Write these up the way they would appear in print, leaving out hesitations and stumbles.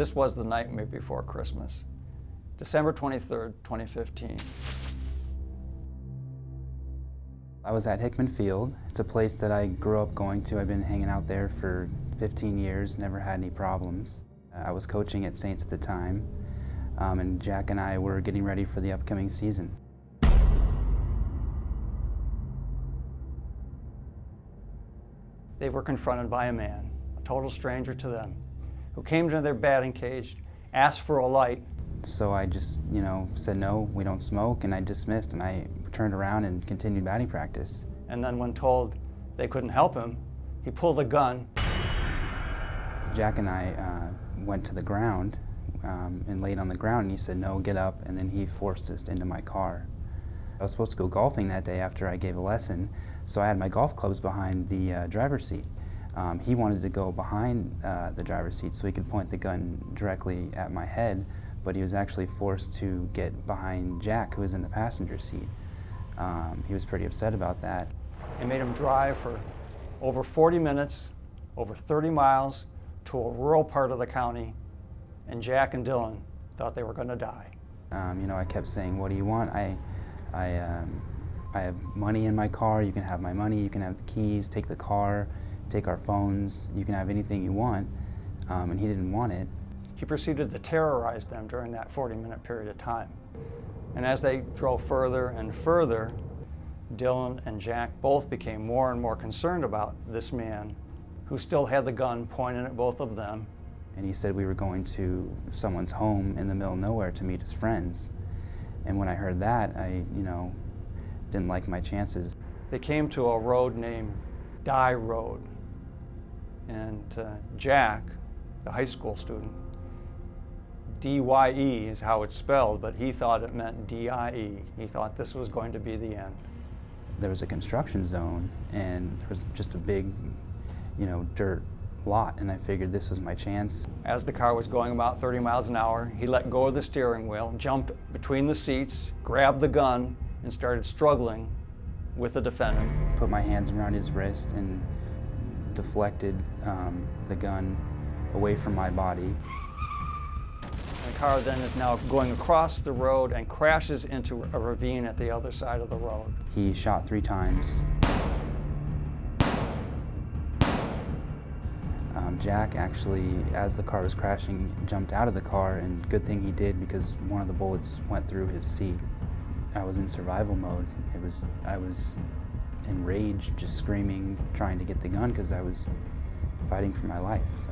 This was the nightmare before Christmas. December 23rd, 2015. I was at Hickman Field. It's a place that I grew up going to. I've been hanging out there for 15 years, never had any problems. I was coaching at Saints at the time, and Jack and I were getting ready for the upcoming season. They were confronted by a man, a total stranger to them, who came to their batting cage, asked for a light. So I just, said no, we don't smoke, and I dismissed, and I turned around and continued batting practice. And then when told they couldn't help him, he pulled a gun. Jack and I went to the ground and laid on the ground, and he said, no, get up, and then he forced us into my car. I was supposed to go golfing that day after I gave a lesson, so I had my golf clubs behind the driver's seat. He wanted to go behind the driver's seat so he could point the gun directly at my head, but he was actually forced to get behind Jack, who was in the passenger seat. He was pretty upset about that. It made him drive for over 40 minutes, over 30 miles, to a rural part of the county, and Jack and Dylan thought they were going to die. I kept saying, what do you want? I have money in my car, you can have my money, you can have the keys, take the car, take our phones, you can have anything you want, and he didn't want it. He proceeded to terrorize them during that 40-minute period of time. And as they drove further and further, Dylan and Jack both became more and more concerned about this man who still had the gun pointed at both of them. And he said we were going to someone's home in the middle of nowhere to meet his friends. And when I heard that, I, didn't like my chances. They came to a road named Dye Road. And Jack, the high school student, D-Y-E is how it's spelled, but he thought it meant D-I-E. He thought this was going to be the end. There was a construction zone, and there was just a big, dirt lot, and I figured this was my chance. As the car was going about 30 miles an hour, he let go of the steering wheel, jumped between the seats, grabbed the gun, and started struggling with the defendant. Put my hands around his wrist and deflected the gun away from my body. The car then is now going across the road and crashes into a ravine at the other side of the road. He shot 3 times. Jack actually, as the car was crashing, jumped out of the car, and good thing he did because one of the bullets went through his seat. I was in survival mode. I was enraged, just screaming, trying to get the gun because I was fighting for my life. So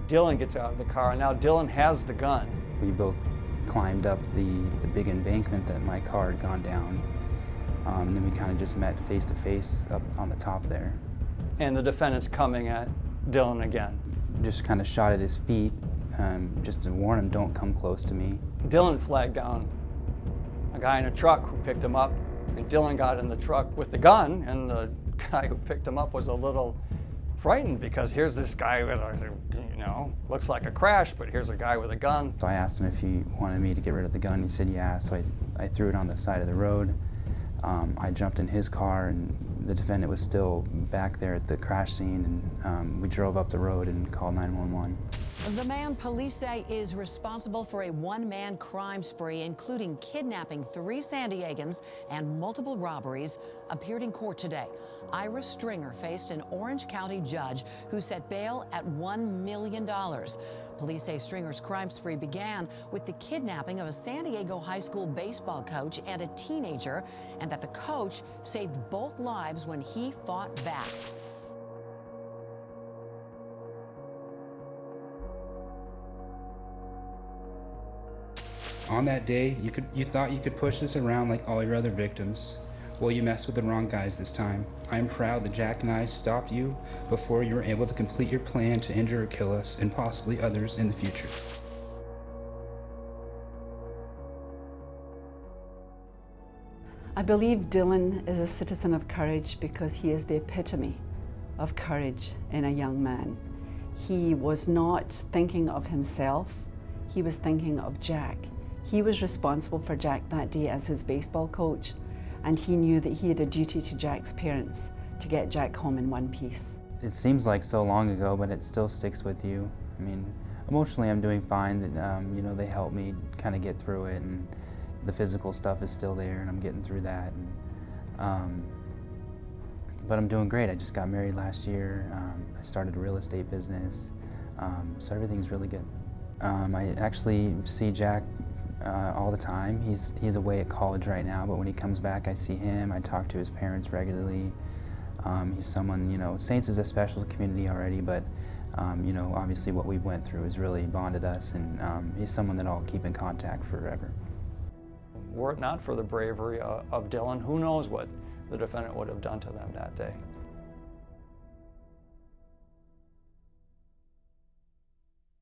Dylan gets out of the car, and now Dylan has the gun. We both climbed up the big embankment that my car had gone down, and then we kind of just met face to face up on the top there. And the defendant's coming at Dylan again. Just kind of shot at his feet, just to warn him, don't come close to me. Dylan flagged down a guy in a truck who picked him up, and Dylan got in the truck with the gun, and the guy who picked him up was a little frightened because here's this guy with looks like a crash, but here's a guy with a gun. So I asked him if he wanted me to get rid of the gun. He said yeah, so I threw it on the side of the road. I jumped in his car, and the defendant was still back there at the crash scene, and we drove up the road and called 911. The man police say is responsible for a one-man crime spree, including kidnapping 3 San Diegans and multiple robberies, appeared in court today. Ira Stringer faced an Orange County judge who set bail at $1 million. Police say Stringer's crime spree began with the kidnapping of a San Diego high school baseball coach and a teenager, and that the coach saved both lives when he fought back. On that day, you thought you could push this around like all your other victims. Well, you messed with the wrong guys this time. I'm proud that Jack and I stopped you before you were able to complete your plan to injure or kill us and possibly others in the future. I believe Dylan is a citizen of courage because he is the epitome of courage in a young man. He was not thinking of himself, he was thinking of Jack. He was responsible for Jack that day as his baseball coach, and he knew that he had a duty to Jack's parents to get Jack home in one piece. It seems like so long ago, but it still sticks with you. I mean, Emotionally, I'm doing fine. You know, they help me kind of get through it, and the physical stuff is still there, and I'm getting through that. But I'm doing great. I just got married last year. I started a real estate business, so everything's really good. I actually see Jack all the time. He's away at college right now, but when he comes back, I see him. I talk to his parents regularly. He's someone, you know, Saints is a special community already, but you know, obviously what we went through has really bonded us, and he's someone that I'll keep in contact forever. Were it not for the bravery of Dylan, who knows what the defendant would have done to them that day.